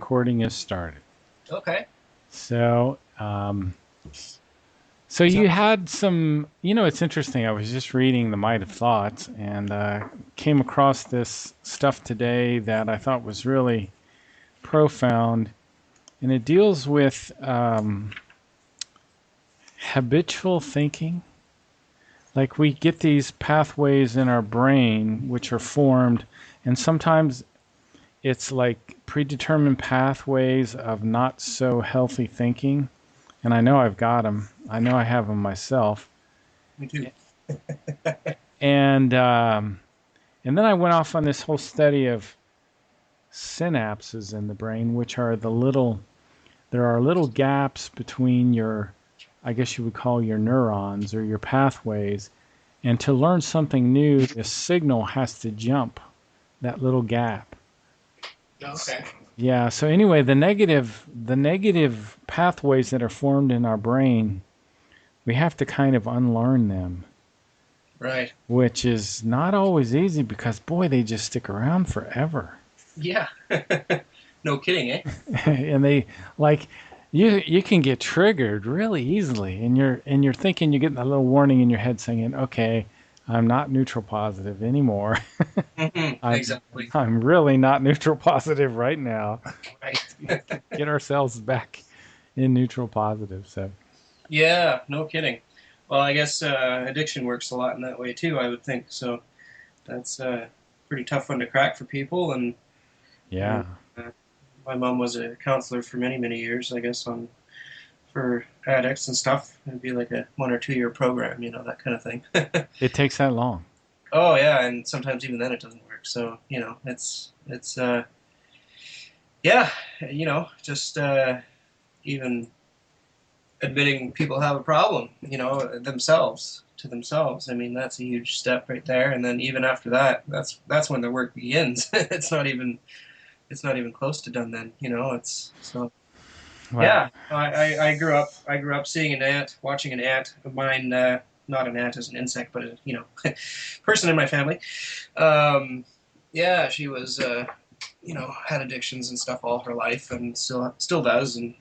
recording has started. Okay. So, so So, you had some, it's interesting. I was just reading The Might of Thoughts and came across this stuff today that I thought was really profound. And it deals with habitual thinking. Like we get these pathways in our brain which are formed, and sometimes it's like predetermined pathways of not so healthy thinking. And I know I've got them. I know I have them myself. me too. And and then I went off on this whole study of synapses in the brain, which are there are little gaps between your, I guess you would call your neurons or your pathways. And to learn something new, the signal has to jump that little gap. Okay. Yeah. So anyway, the negative pathways that are formed in our brain, we have to kind of unlearn them, Right. which is not always easy because boy, they just stick around forever. Yeah. No kidding, eh? And they like you can get triggered really easily, and you're thinking you're getting a little warning in your head saying, "Okay, I'm not neutral positive anymore. I'm Exactly. I'm really not neutral positive right now." Right. Get ourselves back in neutral positive. So Yeah, no kidding. Well, I guess addiction works a lot in that way too, I would think. So that's a pretty tough one to crack for people. And yeah, uh, my mom was a counselor for many, many years, I guess, on for addicts and stuff. It'd be like a 1 or 2 year program, that kind of thing. it takes that long. Oh yeah, and sometimes even then it doesn't work. So it's yeah, just even admitting people have a problem, themselves to themselves. I mean, that's a huge step right there. And then even after that, that's when the work begins. It's not even close to done then. It's so Wow. yeah. I grew up seeing an ant, watching an ant of mine. Not an ant as an insect, but a person in my family. Um, yeah, she was had addictions and stuff all her life, and still does, and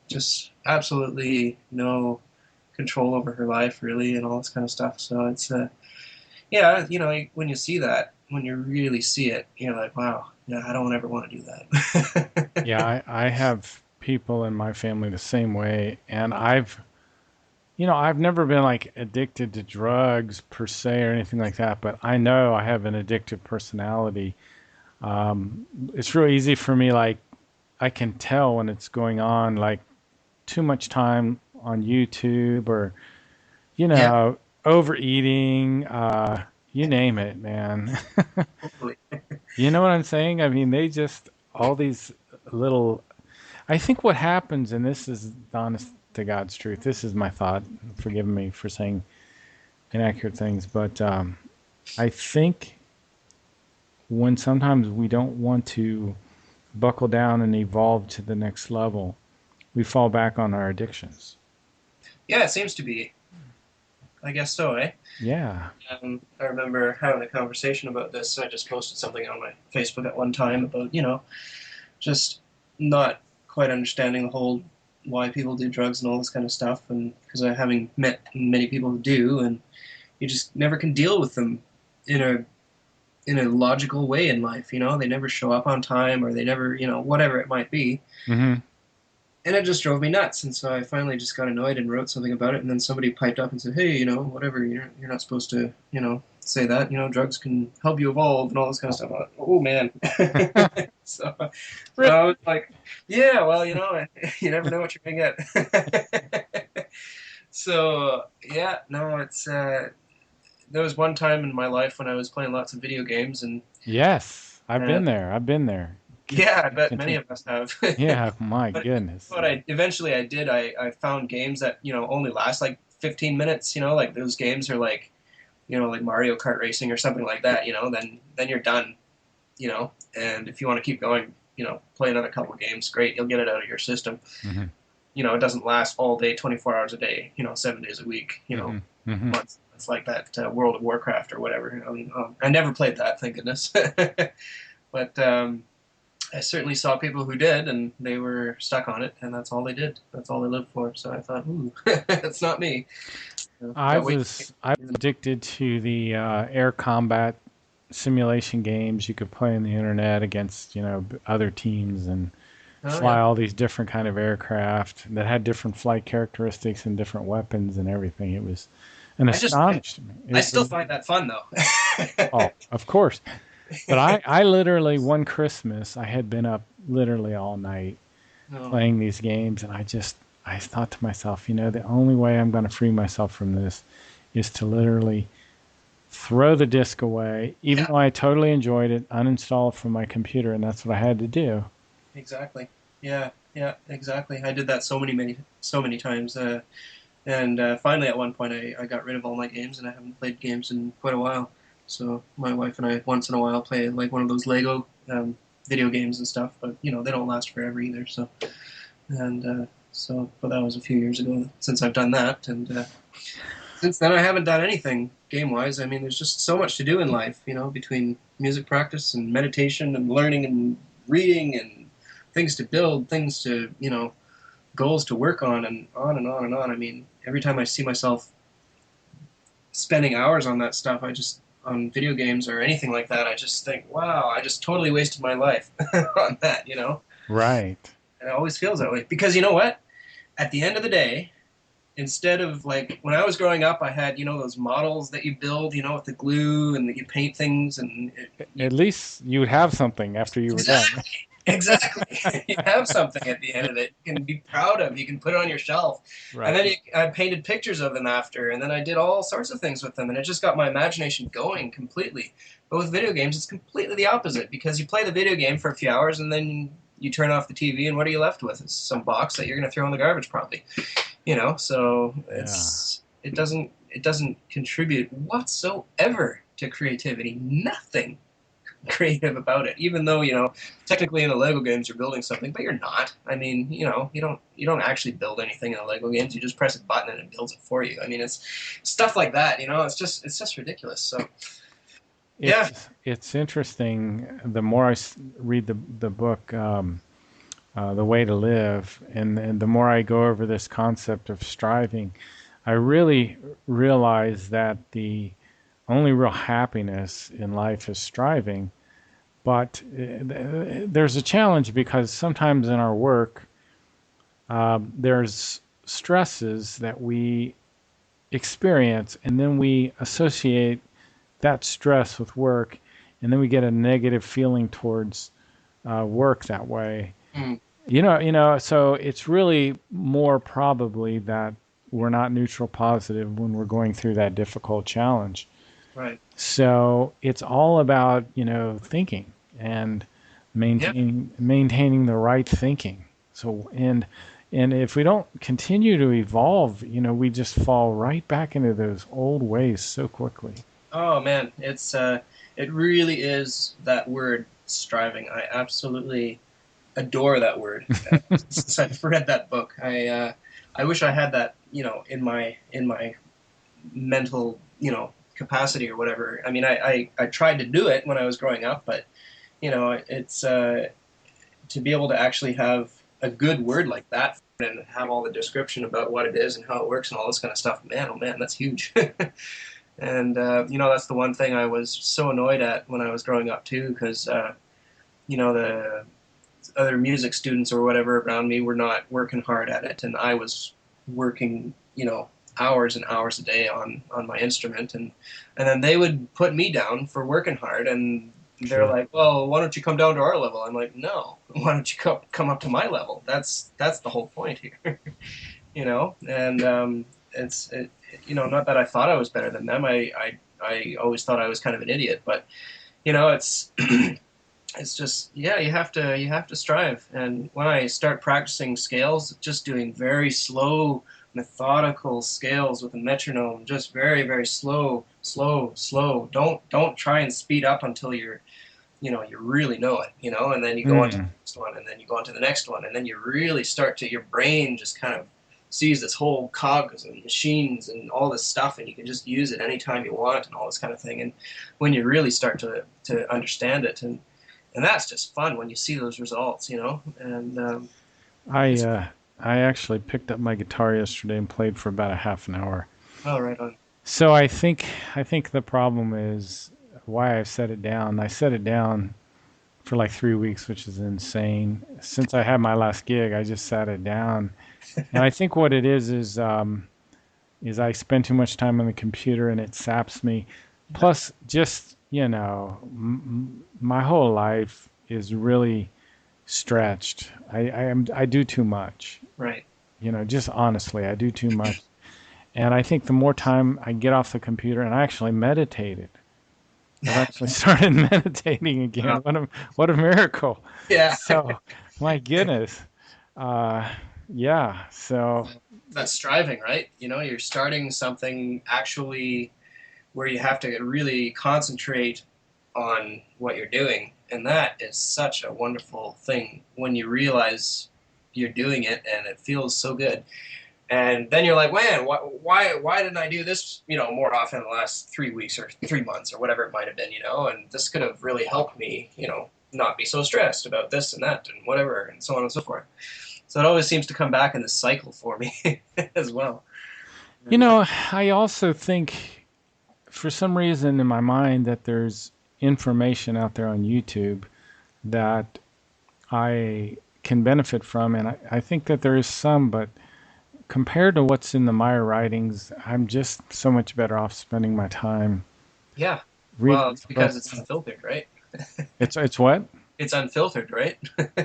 just absolutely no control over her life really, and all this kind of stuff. So it's yeah, when you see that, when you really see it, you're like, wow, yeah, I don't ever want to do that. Yeah, I have people in my family the same way, and I've never been like addicted to drugs per se or anything like that, but I know I have an addictive personality. It's really easy for me, like, I can tell when it's going on, like, too much time on YouTube or, you Yeah, know, overeating, you name it, man. totally. You know what I'm saying? I mean, all these little, I think what happens, and this is the honest to God's truth, this is my thought. Forgive me for saying inaccurate things, but I think when sometimes we don't want to buckle down and evolve to the next level, we fall back on our addictions. Yeah, it seems to be. I guess so, eh? Yeah. I remember having a conversation about this. I just posted something on my Facebook at one time about, just not quite understanding the whole why people do drugs and all this kind of stuff, and because I having met many people who do, and you just never can deal with them in a logical way in life. They never show up on time, or they never, whatever it might be. Hmm. And it just drove me nuts. And so I finally just got annoyed and wrote something about it. And then somebody piped up and said, "Hey, whatever, you're not supposed to, say that. Drugs can help you evolve and all this kind of stuff." Oh man. so, so I was like, "Yeah, well, you never know what you're gonna get." So yeah, no, it's there was one time in my life when I was playing lots of video games, and Yes, I've uh, been there. I've been there. yeah, I bet many Continue. of us have. Yeah, my But goodness. what I eventually I did, I found games that only last like 15 minutes. Like those games are like like Mario Kart racing or something like that. Then you're done. And if you want to keep going, play another couple of games. Great, you'll get it out of your system. Hmm. It doesn't last all day, 24 hours a day. 7 days a week. Hmm. Hmm. Months. It's like that World of Warcraft or whatever. I mean, I never played that, thank goodness. But I certainly saw people who did, and they were stuck on it, and that's all they did. That's all they lived for. So I thought, ooh, that's not me. Got way. I was addicted to the air combat simulation games you could play on the internet against other teams and Oh fly yeah. all these different kind of aircraft that had different flight characteristics and different weapons and everything. It was an I just astonishment. I still find that fun though. Oh, of course. But I literally one Christmas I had been up literally all night No. playing these games, and I thought to myself, the only way I'm going to free myself from this is to literally throw the disc away, even Yeah. though I totally enjoyed it, uninstall it from my computer, and that's what I had to do. Exactly. Yeah. Yeah. Exactly. I did that so many times. And finally, at one point, I got rid of all my games, and I haven't played games in quite a while. So my wife and I, once in a while, play like one of those Lego video games and stuff. But they don't last forever either. But that was a few years ago since I've done that, and since then I haven't done anything game-wise. I mean, there's just so much to do in life, between music practice and meditation and learning and reading and things to build, things to goals to work on, and on and on and on. I mean, every time I see myself spending hours on that stuff, on video games or anything like that, I just think, wow, I just totally wasted my life on that. Right. And it always feels that way. Because you know what? At the end of the day, instead of like when I was growing up, I had, those models that you build, with the glue and that you paint things and At least you would have something after you were done. exactly. Exactly. You have something at the end of it you can be proud of. You can put it on your shelf. And Right. then I painted pictures of them after, and then I did all sorts of things with them, and it just got my imagination going completely. But with video games, it's completely the opposite because you play the video game for a few hours, and then you turn off the TV, and what are you left with? It's some box that you're going to throw in the garbage, probably. So Yeah. it doesn't contribute whatsoever to creativity. Nothing creative about it, even though technically in the Lego games you're building something, but you're not. I mean, you don't actually build anything in the Lego games. You just press a button and it builds it for you. I mean, it's stuff like that. It's just ridiculous. So yeah. It's interesting. The more read the book, The Way to Live, and the more I go over this concept of striving, I really realize that the only real happiness in life is striving. But there's a challenge because sometimes in our work, there's stresses that we experience, and then we associate that stress with work, and then we get a negative feeling towards work that way. Mm, So it's really more probably that we're not neutral positive when we're going through that difficult challenge. right. So it's all about, thinking and Yep. maintaining the right thinking. So and if we don't continue to evolve, we just fall right back into those old ways so quickly. Oh man, it really is that word striving. I absolutely adore that word. Since I've read that book, I wish I had that in my mental capacity or whatever. I mean, I tried to do it when I was growing up, but it's to be able to actually have a good word like that and have all the description about what it is and how it works and all this kind of stuff. Man, oh man, that's huge. And that's the one thing I was so annoyed at when I was growing up too, because the other music students or whatever around me were not working hard at it, and I was working, hours and hours a day on my instrument, and then they would put me down for working hard, and they're Sure. like, "Well, why don't you come down to our level?" I'm like, "No, why don't you come up to my level? That's the whole point here." And not that I thought I was better than them. I always thought I was kind of an idiot, but it's it's just, yeah, you have to strive. And when I start practicing scales, just doing very slow methodical scales with a metronome, just very very slow, slow, slow. Don't try and speed up until you really know it, and then you go on to the Mm. next one, and then you go on to the next one, and then you really start to, your brain just kind of sees this whole cogs and machines and all this stuff, and you can just use it anytime you want and all this kind of thing. And when you really start to understand it, and that's just fun when you see those results, you know. And I it's uh, I actually picked up my guitar yesterday and played for about a half an hour. oh, right on. So I think the problem is why I set it down. I set it down for like 3 weeks, which is insane. Since I had my last gig, I just sat it down, and I think what it is I spend too much time on the computer and it saps me. Plus, just my whole life is really stretched. I do too much. Right. Just honestly, I do too much. And I think the more time I get off the computer, and I actually meditated. I've actually started meditating again. Wow. What a miracle! Yeah. So, my goodness, uh, yeah. So, That's striving, right? You know, you're starting something actually where you have to really concentrate on what you're doing. And that is such a wonderful thing when you realize you're doing it and it feels so good. And then you're like, man, why didn't I do this, more often in the last 3 weeks or 3 months or whatever it might have been, and this could have really helped me, not be so stressed about this and that and whatever and so on and so forth. So it always seems to come back in this cycle for me as well. you And know, I also think for some reason in my mind that there's information out there on YouTube that I can benefit from, and I think that there is some, but compared to what's in the Meier writings, I'm just so much better off spending my time yeah, well, reading it's the because it's books. unfiltered, right? It's what? It's unfiltered, right?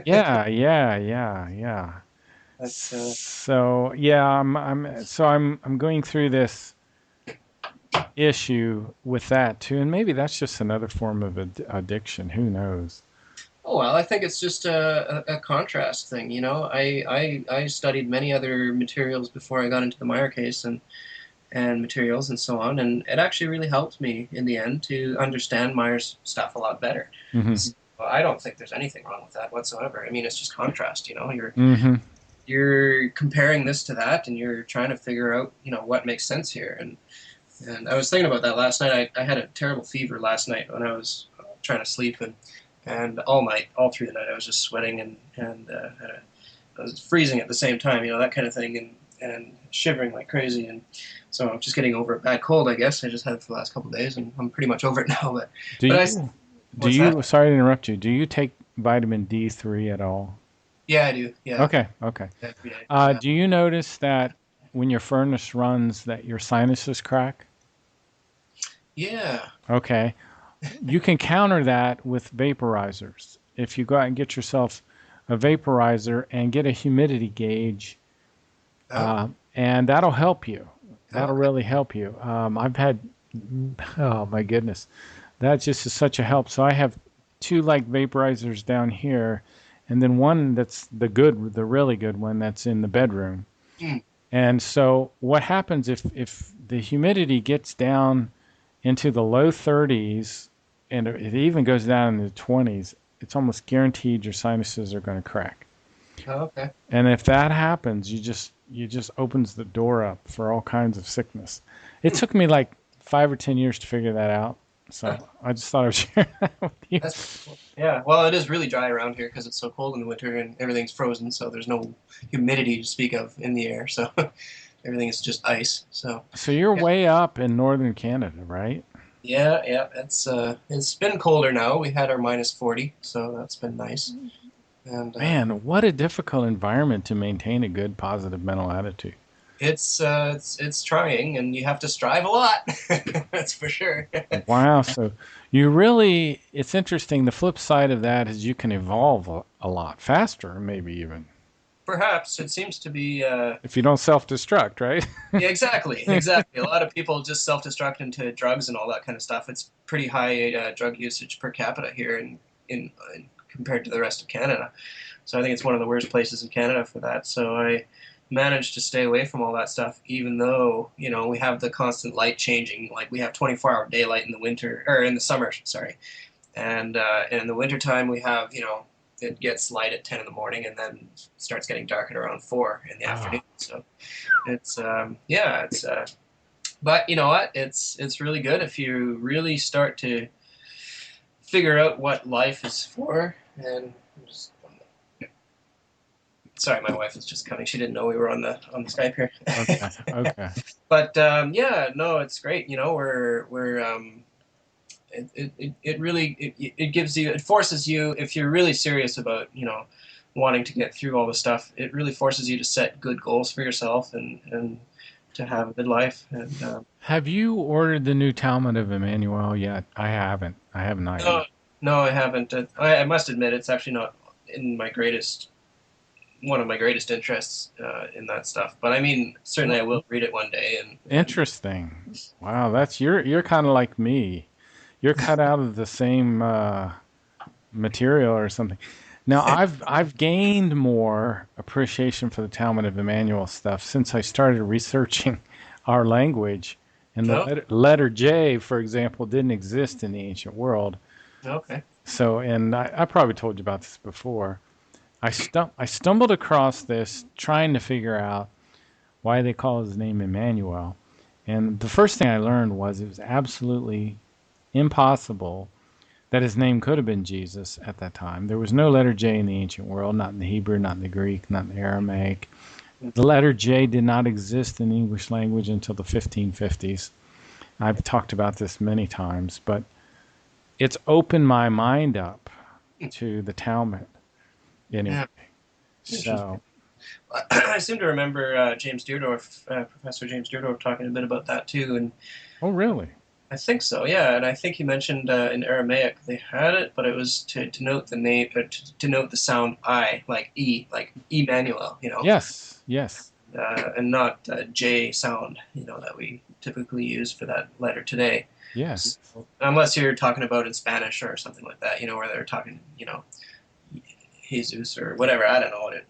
Yeah, yeah, yeah, yeah. That's So yeah, I'm going through this issue with that too, and maybe that's just another form of addiction. Who knows? oh well, I think it's just a contrast thing. I studied many other materials before I got into the Meyer case and materials and so on, and it actually really helped me in the end to understand Meyer's stuff a lot better. Hmm. So I don't think there's anything wrong with that whatsoever. I mean, it's just contrast. Hmm. You're comparing this to that, and you're trying to figure out what makes sense here. And I was thinking about that last night. I had a terrible fever last night when I was trying to sleep, and all night, all through the night, I was just sweating and I was freezing at the same time, that kind of thing, and shivering like crazy. And so I'm just getting over a bad cold, I guess. I just had it for the last couple of days, and I'm pretty much over it now. But Do but I you do what's that? you? Sorry to interrupt you. Do you take vitamin D3 at all? Yeah, I do. Yeah, Okay, okay. every day. Yeah. Do you notice that when your furnace runs, that your sinuses crack? Yeah. Okay. You can counter that with vaporizers. If you go out and get yourself a vaporizer and get a humidity gauge, Oh. and that'll help you. Oh, That'll okay. really help you. I've had, oh my goodness, that just is such a help. So I have two like vaporizers down here, and then one that's the really good one that's in the bedroom. Hmm. And so what happens if the humidity gets down into the low 30s and it even goes down in the 20s, it's almost guaranteed your sinuses are going to crack. Oh, okay. And if that happens, you just opens the door up for all kinds of sickness. It Hmm. took me like 5 or 10 years to figure that out. Huh. So I just thought I would share that with you. That's pretty cool. Yeah. Well, it is really dry around here because it's so cold in the winter and everything's frozen, so there's no humidity to speak of in the air. So everything is just ice. So So you're yeah. way up in northern Canada, right? Yeah, yeah, it's been colder now. We had our -40, so that's been nice. And Man, what a difficult environment to maintain a good positive mental attitude. it's trying, and you have to strive a lot. That's for sure. Wow. So it's interesting. The flip side of that is you can evolve a lot faster, maybe even, Perhaps it seems to be. if you don't self destruct, right? Yeah, exactly, exactly. A lot of people just self-destruct into drugs and all that kind of stuff. It's pretty high drug usage per capita here in compared to the rest of Canada. So I think it's one of the worst places in Canada for that. So I managed to stay away from all that stuff, even though we have the constant light changing. Like we have 24-hour daylight in the winter or in the summer, sorry, and in the wintertime we have it gets light at 10 in the morning and then starts getting dark at around 4 in the Oh, afternoon. So it's yeah, it's but you know what? It's really good if you really start to figure out what life is for. And just, sorry, my wife is just coming. She didn't know we were on the Skype here. Okay. Okay. But yeah, no, it's great. We're it really it gives you, it forces you, if you're really serious about wanting to get through all the stuff, it really forces you to set good goals for yourself and to have a good life. And Have you ordered the new Talmud of Emmanuel yet? I haven't. I have not no, yet. no, I haven't. I must admit, it's actually not in my greatest one of my greatest interests in that stuff. But I mean, certainly I will read it one day. And Interesting. Wow, that's you're kind of like me. You're cut out of the same material or something. Now, I've gained more appreciation for the Talmud of Emmanuel stuff since I started researching our language. And the no, letter J, for example, didn't exist in the ancient world. okay, So, and I probably told you about this before. I stumbled across this trying to figure out why they call his name Emmanuel. And the first thing I learned was it was absolutely impossible that his name could have been Jesus at that time. There was no letter J in the ancient world, not in the Hebrew, not in the Greek, not in the Aramaic. The letter J did not exist in the English language until the 1550s. I've talked about this many times, but it's opened my mind up to the Talmud anyway. yeah, interesting. So, I seem to remember James Deardorff, Professor James Deardorff, talking a bit about that too, and oh, really? I think so, yeah. And I think he mentioned in Aramaic they had it, but it was to denote the name, to denote the sound I, like Emmanuel, Yes, yes, and not J sound, that we typically use for that letter today. yes. So, unless you're talking about in Spanish or something like that, where they're talking, Jesus or whatever. I don't know what it.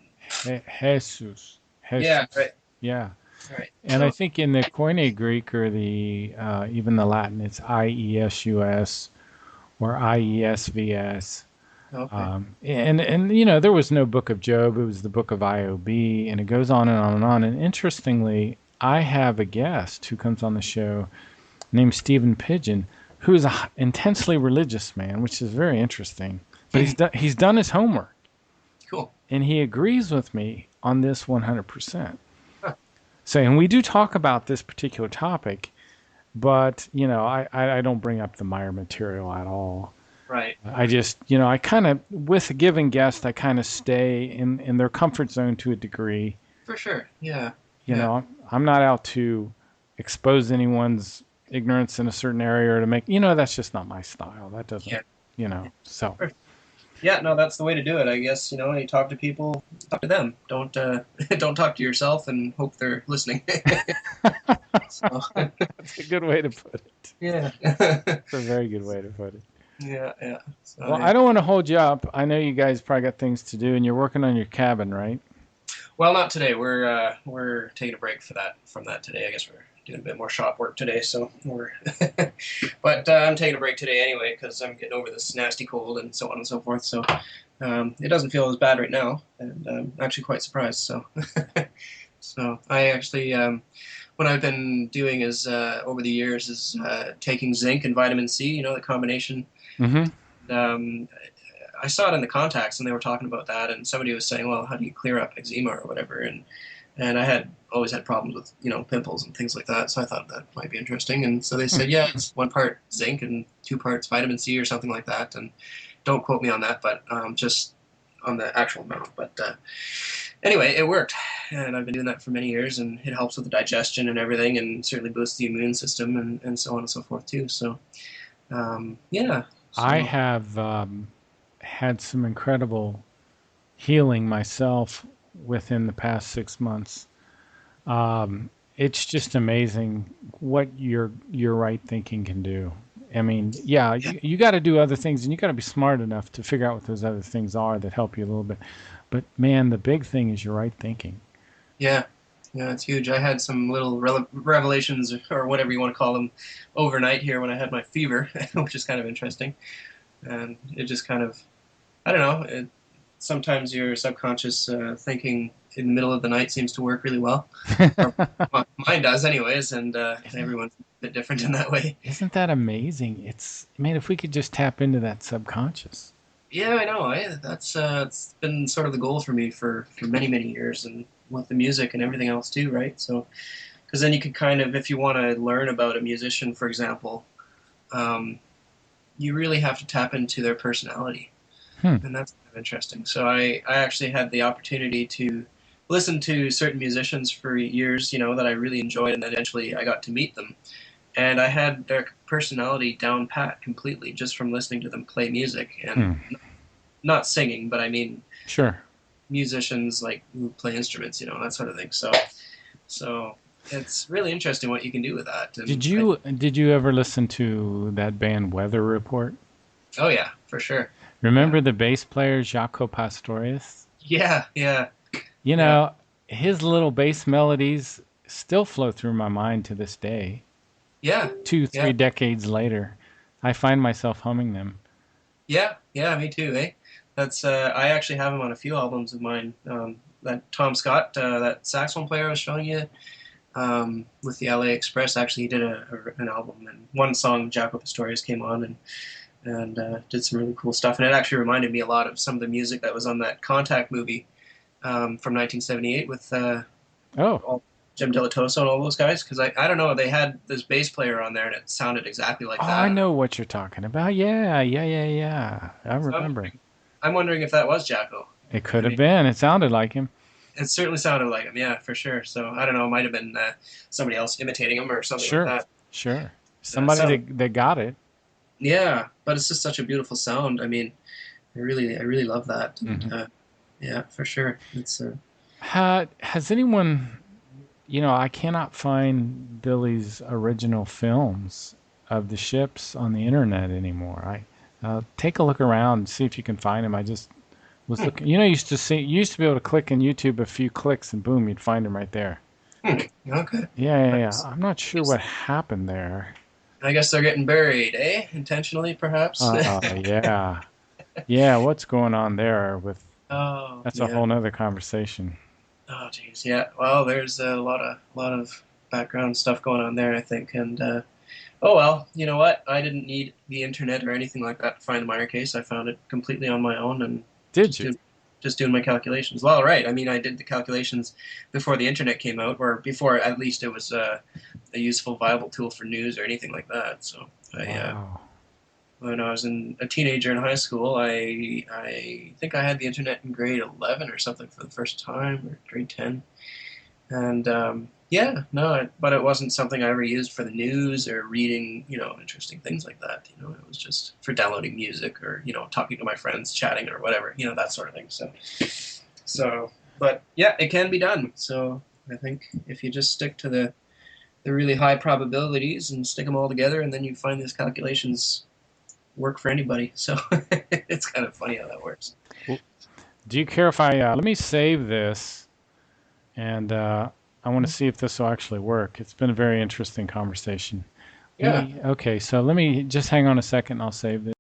Jesus, Yeah, Jesus. right, Yeah. right. And I So think in the Koine Greek or the even the Latin, it's IESUS or IESVS. okay. And there was no Book of Job; it was the Book of IOB, and it goes on and on and on. And interestingly, I have a guest who comes on the show named Stephen Pigeon, who is a intensely religious man, which is very interesting. But he's done his homework, Cool. and he agrees with me on this 100%. Huh. So, and we do talk about this particular topic, but I don't bring up the Meier material at all. Right. I just, I kind of, with a given guest, I kind of stay in their comfort zone to a degree. For sure. Yeah. You Yeah. know, I'm not out to expose anyone's ignorance in a certain area or to make, that's just not my style. That doesn't, Yeah. so. Yeah, no, that's the way to do it, I guess. You talk to people, talk to them. Don't don't talk to yourself and hope they're listening. So, That's a good way to put it. yeah, It's a very good way to put it. yeah, yeah. So Well, yeah. I don't want to hold you up. I know you guys probably got things to do, and you're working on your cabin, right? Well, not today. We're taking a break from that today. I guess we're doing a bit more shop work today, so we're. But I'm taking a break today anyway because I'm getting over this nasty cold and so on and so forth. So it doesn't feel as bad right now, and I'm actually quite surprised. So so I actually what I've been doing is over the years is taking zinc and vitamin C. The combination. Mm-hmm. Um, I saw it in the contacts, and they were talking about that, and somebody was saying, "Well, how do you clear up eczema or whatever?" And I had always had problems with pimples and things like that, so I thought that might be interesting. And so they said, "Yeah, it's 1 part zinc and 2 parts vitamin C or something like that." And don't quote me on that, but just on the actual amount. But anyway, it worked, and I've been doing that for many years, and it helps with the digestion and everything, and certainly boosts the immune system and so on and so forth too. So yeah, I so have had some incredible healing myself within the past 6 months. It's just amazing what your right thinking can do. I mean, yeah, yeah, you got to do other things, and you got to be smart enough to figure out what those other things are that help you a little bit. But man, the big thing is your right thinking. yeah. Yeah, it's huge. I had some little revelations, or whatever you want to call them, overnight here when I had my fever, which is kind of interesting. And it just kind of, I don't know, sometimes your subconscious thinking in the middle of the night seems to work really well, or mine does, anyways. And Isn't everyone's a bit different in that way. isn't that amazing? It's man, if we could just tap into that subconscious. Yeah, I know. That's it's been sort of the goal for me for many many years, and with the music and everything else too, right? So, because then you could kind of, if you want to learn about a musician, for example, um, you really have to tap into their personality, Hmm. and that's kind of interesting. So I actually had the opportunity to listen to certain musicians for years, that I really enjoyed, and then eventually I got to meet them, and I had their personality down pat completely just from listening to them play music, and Hmm. not singing, but I mean Sure. musicians like who play instruments, that sort of thing. So it's really interesting what you can do with that. Did And you ever listen to that band Weather Report? oh yeah, for sure. Yeah, Remember the bass player Jaco Pastorius? yeah, yeah, You yeah, know, his little bass melodies still flow through my mind to this day. yeah, Two, yeah, 3 decades later, I find myself humming them. yeah, yeah. Me too. Eh? That's I actually have him on a few albums of mine. That Tom Scott, that saxophone player I was showing you, with the LA Express. Actually, he did an album, and one song, Jaco Pastorius, came on, and did some really cool stuff. And it actually reminded me a lot of some of the music that was on that Contact movie, from 1978 with Oh, all Jim Delatoso and all those guys. Because I don't know, they had this bass player on there, and it sounded exactly like I that. know what you're talking about. Yeah, yeah, yeah, yeah. I So remember. I'm wondering if that was Jacko. It I could have mean, been. It sounded like him. it certainly sounded like him, yeah, for sure. So I don't know, it might have been somebody else imitating him or something like Sure, that. sure. It Somebody sounded, that got it. yeah, but it's just such a beautiful sound. I mean, I really love that, and Hmm. yeah, for sure. It's Has anyone, I cannot find Billy's original films of the ships on the internet anymore. Take a look around, see if you can find them. I just was hmm, looking. You used to be able to click in YouTube a few clicks and boom, you'd find them right there. okay. Yeah, yeah, I yeah. guess, I'm not sure what happened there. I guess they're getting buried, eh? Intentionally, perhaps. Yeah, yeah. What's going on there? With Oh That's a yeah. whole nother conversation. Oh geez, yeah. Well, there's a lot of background stuff going on there, I think, and oh well. You know what? I didn't need the internet or anything like that to find the Meier case. I found it completely on my own, and Did just you? did just doing my calculations. Well, right. I mean, I did the calculations before the internet came out, or before at least it was a useful, viable tool for news or anything like that. So Wow. when I was a teenager in high school, I think I had the internet in grade 11 or something for the first time, or grade 10. And yeah, no, but it wasn't something I ever used for the news or reading, interesting things like that. It was just for downloading music or talking to my friends, chatting or whatever, that sort of thing. So, but yeah, it can be done. So I think if you just stick to the really high probabilities and stick them all together, and then you find these calculations work for anybody. So it's kind of funny how that works. Well, do you care if let me save this and I want to see if this will actually work. It's been a very interesting conversation. Yeah. Okay, so let me just hang on a second and I'll save this.